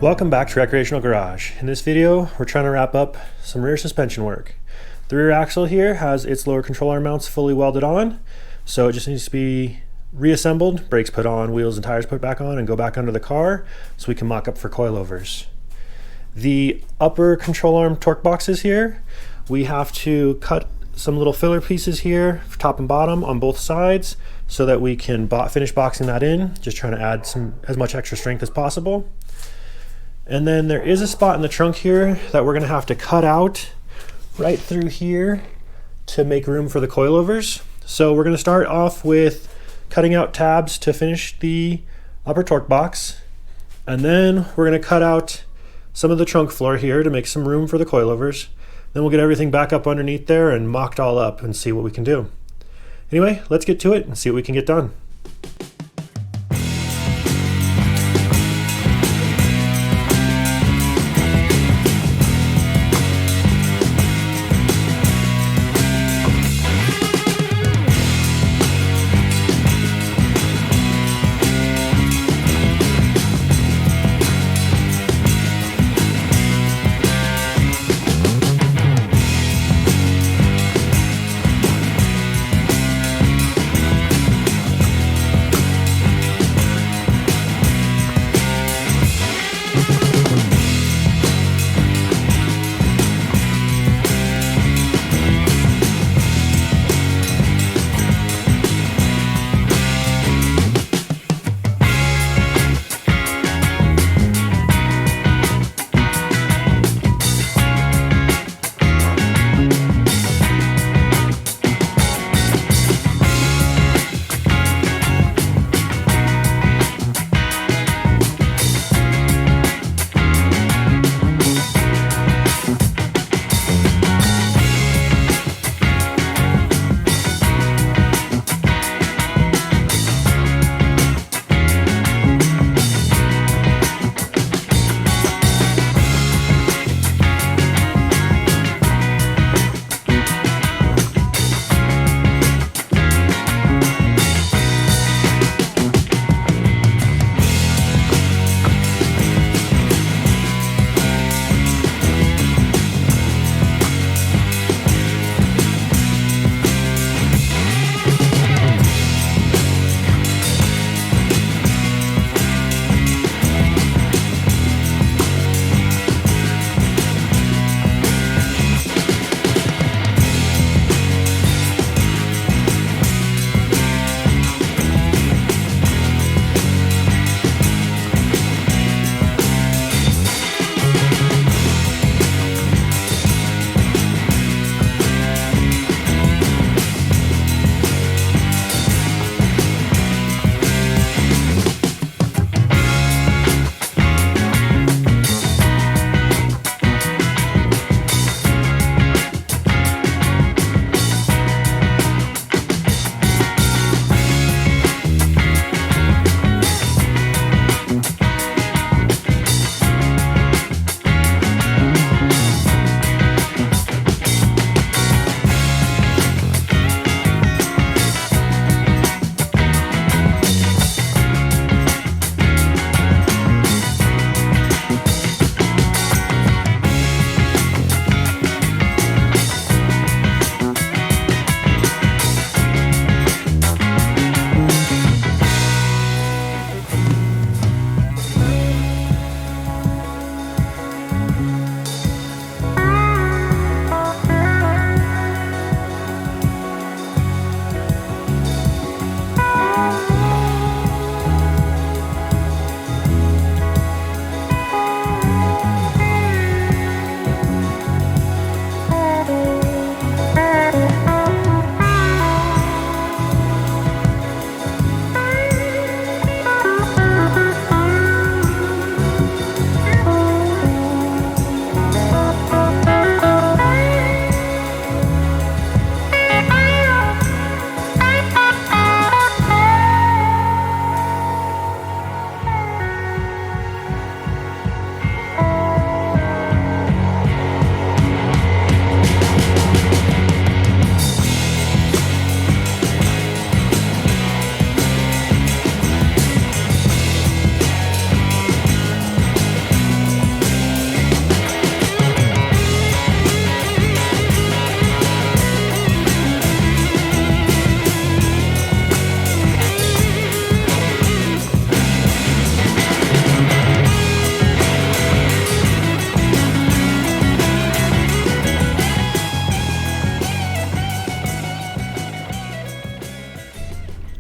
Welcome back to Recreational Garage. In this video, we're trying to wrap up some rear suspension work. The rear axle here has its lower control arm mounts fully welded on, so it just needs to be reassembled, brakes put on, wheels and tires put back on, and go back under the car so we can mock up for coilovers. The upper control arm torque boxes here, we have to cut some little filler pieces here, top and bottom on both sides, so that we can finish boxing that in, just trying to add as much extra strength as possible. And then there is a spot in the trunk here that we're going to have to cut out right through here to make room for the coilovers. So we're going to start off with cutting out tabs to finish the upper torque box, and then we're going to cut out some of the trunk floor here to make some room for the coilovers. Then we'll get everything back up underneath there and mocked all up and see what we can do. Anyway, let's get to it and see what we can get done.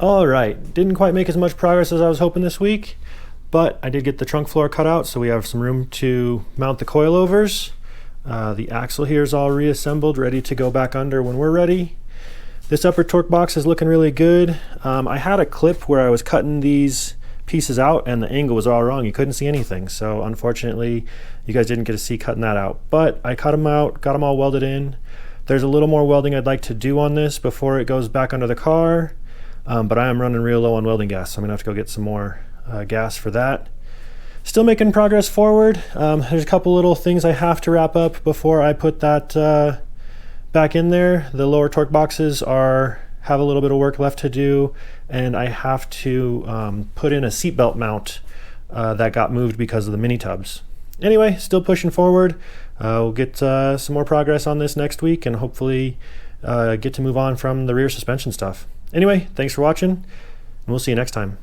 All right, didn't quite make as much progress as I was hoping this week, but I did get the trunk floor cut out, so we have some room to mount the coilovers. The axle here is all reassembled, ready to go back under when we're ready. This upper torque box is looking really good. I had a clip where I was cutting these pieces out and the angle was all wrong. You couldn't see anything, so unfortunately you guys didn't get to see cutting that out. But I cut them out, got them all welded in. There's a little more welding I'd like to do on this before it goes back under the car. But I am running real low on welding gas, so I'm gonna have to go get some more gas for that. Still making progress forward. There's a couple little things I have to wrap up before I put that back in there. The lower torque boxes have a little bit of work left to do, and I have to put in a seatbelt mount that got moved because of the mini tubs. Anyway, still pushing forward. We'll get some more progress on this next week and hopefully get to move on from the rear suspension stuff. Anyway, thanks for watching, and we'll see you next time.